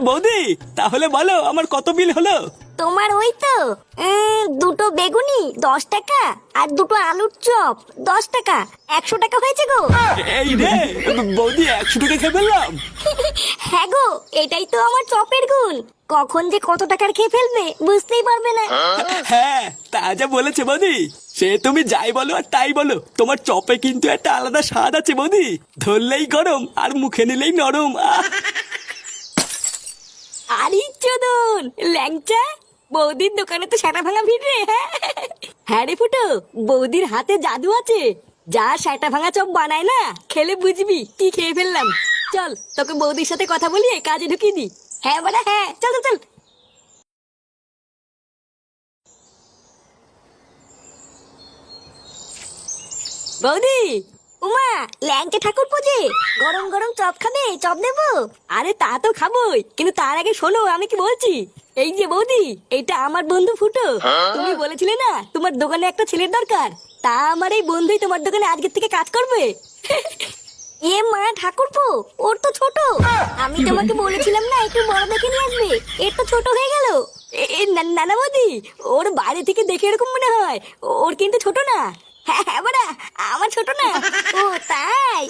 বৌদি তাহলে বলো আমার কত বিল হলো? তোমার ওই তো দুটো বেগুনি 10 টাকা আর দুটো আলুর চপ 10 টাকা, 100 টাকা হয়েছে গো। এই রে বৌদি 100 টাকা খেয়ে ফেললাম। হ্যাঁ গো, এটাই তো আমার চপের গুণ। কখন যে কত টাকার খেয়ে ফেলবে বুঝতেই পারবে না। হ্যাঁ তা যা বলেছে বৌদি, সে তুমি যাই বলো আর তাই বলো, তোমার চপে কিন্তু একটা আলাদা স্বাদ আছে বৌদি। ধরলেই গরম আর মুখে নিলেই নরম। আরে চোদন ল্যাংচা, বৌদির দোকানে তো সেটা ভাঙা ভিড় রে। হ্যাঁ রে ফুটো, বৌদির হাতে জাদু আছে। যা সেটা ভাঙা চপ বানায় না, খেলে বুঝবি কি খেয়ে ফেললাম। চল তোকে বৌদির সাথে কথা বলিয়ে কাজে ঢুকিয়ে দি। হ্যাঁ বাড়া হ্যাঁ, চল চল চল। বৌদি, উমা ল্যাংচা ঠাকুর পুজে গরম গরম চপ খাবে? চপ দেবো? আরে তা তো খাবোই, কিন্তু তার আগে শোনো আমি কি বলছি। এই যে বৌদি, এটা আমার বন্ধু ফুটো। তুমি বলেছিলে না তোমার দোকানে একটা ছেলের দরকার, তা আমার এই বন্ধুই তোমার দোকানে আজকের থেকে কাজ করবে। এ মা ঠাকুরপো, ওর তো ছোট। আমি তোমাকে বলেছিলাম না একটু বড় দেখে নিয়ে আসবে, এর তো ছোট হয়ে গেল। নানা বৌদি, ওর বাইরে থেকে দেখে এরকম মনে হয়, ওর কিন্তু ছোট না। হ্যাঁ হ্যাঁ বাড়া, আমার ছোট না। ও তাই?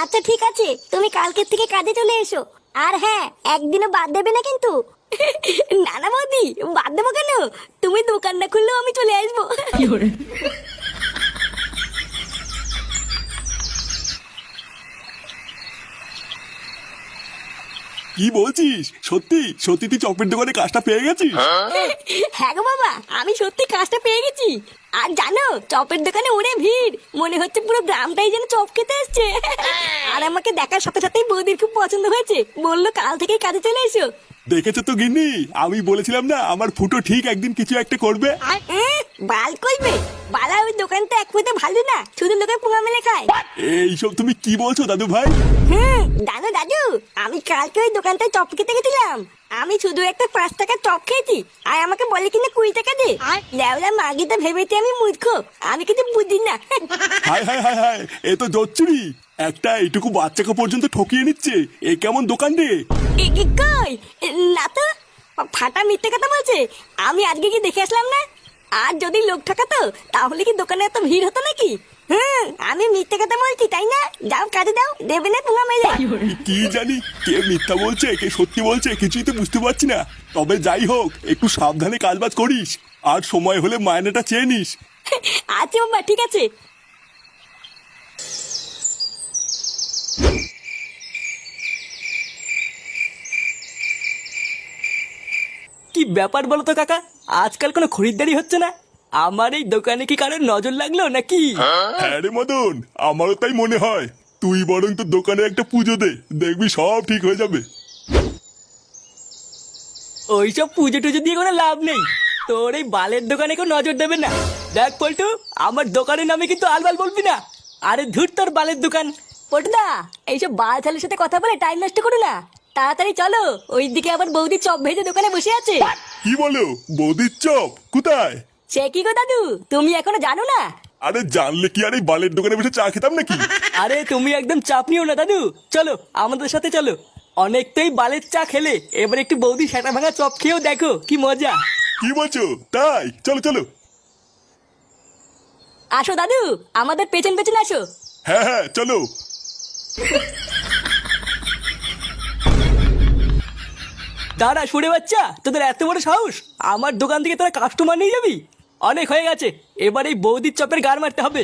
আচ্ছা ঠিক আছে, তুমি কালকের থেকে কাজে চলে এসো। আর হ্যাঁ, একদিনও বাদ দেবে না কিন্তু। নানা বৌদি, বাদ দেবো কেন? তুমি দোকান না খুললেও আমি চলে আসবো। কি বলছিস? সত্যি সত্যি তুই চপের দোকানে কাজটা পেয়ে গেছিস? হ্যাঁ গো বাবা, আমি সত্যি কাজটা পেয়ে গেছি। আর জানো, চপের দোকানে ওরে ভিড়, মনে হচ্ছে পুরো গ্রামটাই যেন চপ খেতে এসছে। আর আমাকে দেখার সাথে সাথেই বৌদির খুব পছন্দ হয়েছে, বললো কাল থেকেই কাজে চলে এসো। দেখেছো তো গিন্নি, আমি বলেছিলাম না আমার ফুটো ঠিক একদিন কিছু একটা করবে। বাল কইবে? বালা ওই দোকানটা এক পয়সা ভালো না, শুধু লোকের পোঙা মেলে খায়। এইসব তুমি কি বলছো দাদু ভাই? জানো দাদু, আমি কালকে ওই দোকানটায় চপ খেতে গেছিলাম। আমি শুধু একটা 5 টাকার চপ খেয়েছি, আর আমাকে বলে কিনা 20 টাকা দে। লেওলা মাগিটা ভেবেছে আমি মূর্খ, আমি কিছু বুঝি না। হায় হায় হায় হায়, এ তো জচ্চুরি। একটা এইটুকু বাচ্চাকে পর্যন্ত ঠকিয়ে নিচ্ছে, এ কেমন দোকান রে? কই না তো, ফাটা মিথ্যে কথা বলছে। আমি আজকে কি দেখে আসলাম না? আর যদি লোক ঠকাতো তাহলে কি দোকানে এত ভিড় হতো নাকি? আমি মিথ্যে কথা বলছি তাই না? যাও কাজে দাও, দেবে না পোঙা মেলে। কি জানি কে মিথ্যা বলছে কে সত্যি বলছে, কিছুই তো বুঝতে পারছি না। তবে যাই হোক, একটু সাবধানে কাজবাজ করিস, আর সময় হলে মায়নাটা চেয়ে নিস। আচ্ছা বাবা, ঠিক আছে। কি ব্যাপার বলো তো কাকা, আজকাল কোনো খরিদ্দারি হচ্ছে না? আমার এই দোকানে কি কারোর নজর লাগলো নাকি? হ্যাঁ রে মদন, আমারও তাই মনে হয়। তুই বরং তোর দোকানে একটা পুজো দে, দেখবি সব ঠিক হয়ে যাবে। ওইসব পুজো টুজো দিয়ে কোনো লাভ নেই, তোর এই বালের দোকানে কেউ নজর দেবে না। দেখ পল্টু, আমার দোকানের নামে কিন্তু আলবাল বলবি না। আরে ধুর তোর বালের দোকান। পটুদা, এইসব বাল ছেলের সাথে কথা বলে টাইম নষ্ট করো না। তাড়াতাড়ি চলো, ওইদিকে আবার বৌদি চপ ভেজে দোকানে বসে আছে। কি বলো, বৌদির চপ কোথায়? সে কি গো দাদু, তুমি এখনো জানো না? আরে জানলে কি আর এই বালের দোকানে বসে চা খেতাম নাকি? আরে তুমি একদম চাপ নিও না দাদু, চলো আমাদের সাথে চলো। অনেকটাই বালের চা খেলে, এবার একটু বৌদি সেটা ভাঙা চপ খেয়েও দেখো কি মজা। কি বলছো তাই? চলো চলো। আসো দাদু, আমাদের পেছন পেছন আসো। হ্যাঁ হ্যাঁ চলো। দাঁড়া সুরে বাচ্চা, তোদের এত বড় সাহস, আমার দোকান থেকে তোরা কাস্টমার নিয়ে যাবি? অনেক হয়ে গেছে, এবার এই বৌদির চপের গার মারতে হবে।